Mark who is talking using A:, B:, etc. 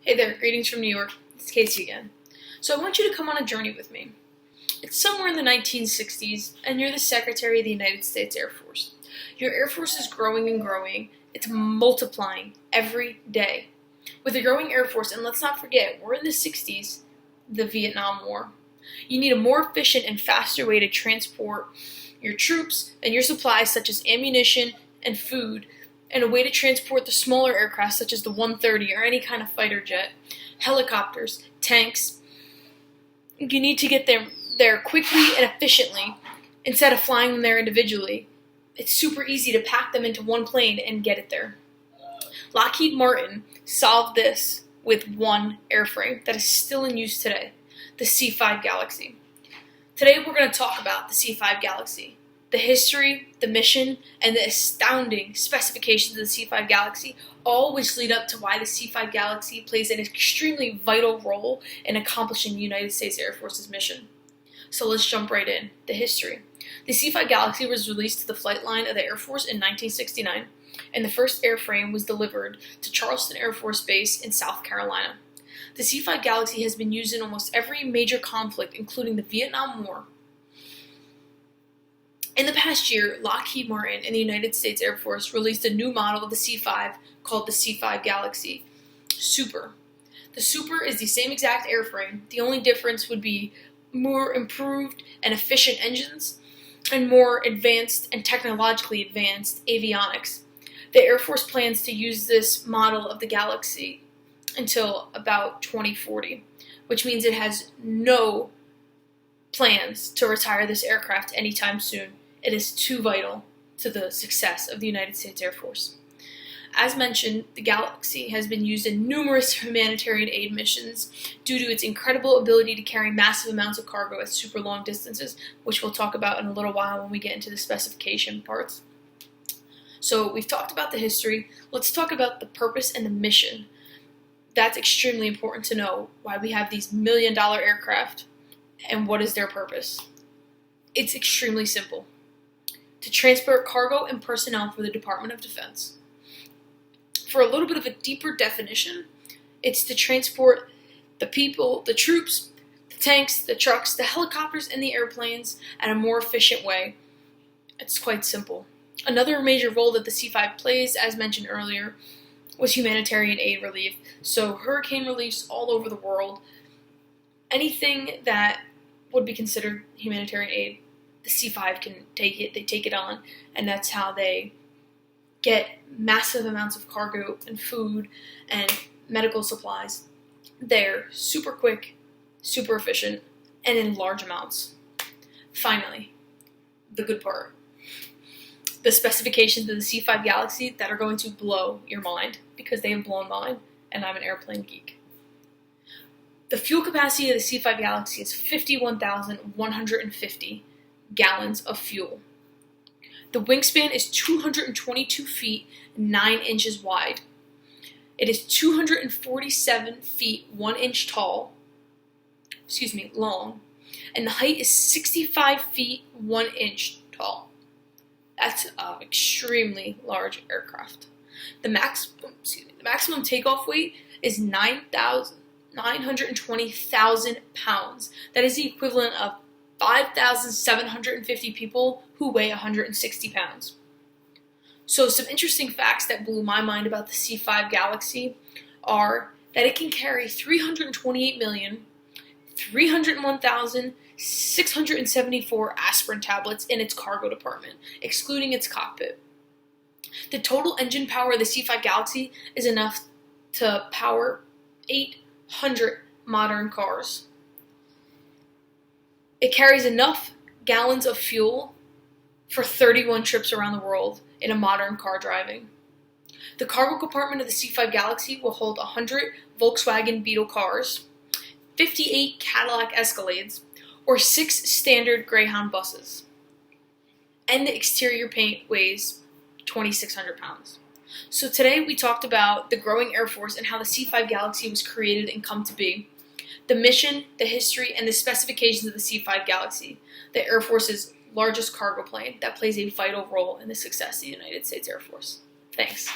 A: Hey there, greetings from New York. It's Casey again. So I want you to come on a journey with me. It's somewhere in the 1960s, and you're the Secretary of the United States Air Force. Your Air Force is growing and growing. It's multiplying every day. With a growing Air Force, and let's not forget, we're in the 60s, the Vietnam War. You need a more efficient and faster way to transport your troops and your supplies, such as ammunition and food, and a way to transport the smaller aircraft such as the 130 or any kind of fighter jet, helicopters, tanks. You need to get them there quickly and efficiently instead of flying them there individually. It's super easy to pack them into one plane and get it there. Lockheed Martin solved this with one airframe that is still in use today, the C-5 Galaxy. Today we're going to talk about the C-5 Galaxy. The history, the mission, and the astounding specifications of the C-5 Galaxy all which lead up to why the C-5 Galaxy plays an extremely vital role in accomplishing the United States Air Force's mission. So let's jump right in. The history. The C-5 Galaxy was released to the flight line of the Air Force in 1969, and the first airframe was delivered to Charleston Air Force Base in South Carolina. The C-5 Galaxy has been used in almost every major conflict, including the Vietnam War. In the past year, Lockheed Martin and the United States Air Force released a new model of the C-5 called the C-5 Galaxy Super. The Super is the same exact airframe. The only difference would be more improved and efficient engines and more advanced and technologically advanced avionics. The Air Force plans to use this model of the Galaxy until about 2040, which means it has no plans to retire this aircraft anytime soon. It is too vital to the success of the United States Air Force. As mentioned, the Galaxy has been used in numerous humanitarian aid missions due to its incredible ability to carry massive amounts of cargo at super long distances, which we'll talk about in a little while when we get into the specification parts. So we've talked about the history. Let's talk about the purpose and the mission. That's extremely important to know why we have these million-dollar aircraft and what is their purpose. It's extremely simple. To transport cargo and personnel for the Department of Defense. For a little bit of a deeper definition, it's to transport the people, the troops, the tanks, the trucks, the helicopters, and the airplanes at a more efficient way. It's quite simple. Another major role that the C-5 plays, as mentioned earlier, was humanitarian aid relief. So hurricane reliefs all over the world. Anything that would be considered humanitarian aid, the C-5 can take it. They take it on, and that's how they get massive amounts of cargo and food and medical supplies there super quick, super efficient, and in large amounts. Finally, the good part. The specifications of the C-5 Galaxy that are going to blow your mind because they have blown mine, and I'm an airplane geek. The fuel capacity of the C-5 Galaxy is 51,150 gallons of fuel. The wingspan is 222 feet 9 inches wide. It is 247 feet 1 inch long, and the height is 65 feet 1 inch tall. That's an extremely large aircraft. The maximum takeoff weight is 920,000 pounds. That is the equivalent of 5,750 people who weigh 160 pounds. So some interesting facts that blew my mind about the C-5 Galaxy are that it can carry 328,301,674 aspirin tablets in its cargo department, excluding its cockpit. The total engine power of the C-5 Galaxy is enough to power 800 modern cars. It carries enough gallons of fuel for 31 trips around the world in a modern car driving. The cargo compartment of the C-5 Galaxy will hold 100 Volkswagen Beetle cars, 58 Cadillac Escalades, or 6 standard Greyhound buses. And the exterior paint weighs 2,600 pounds. So today we talked about the growing Air Force and how the C-5 Galaxy was created and come to be. The mission, the history, and the specifications of the C-5 Galaxy, the Air Force's largest cargo plane that plays a vital role in the success of the United States Air Force. Thanks.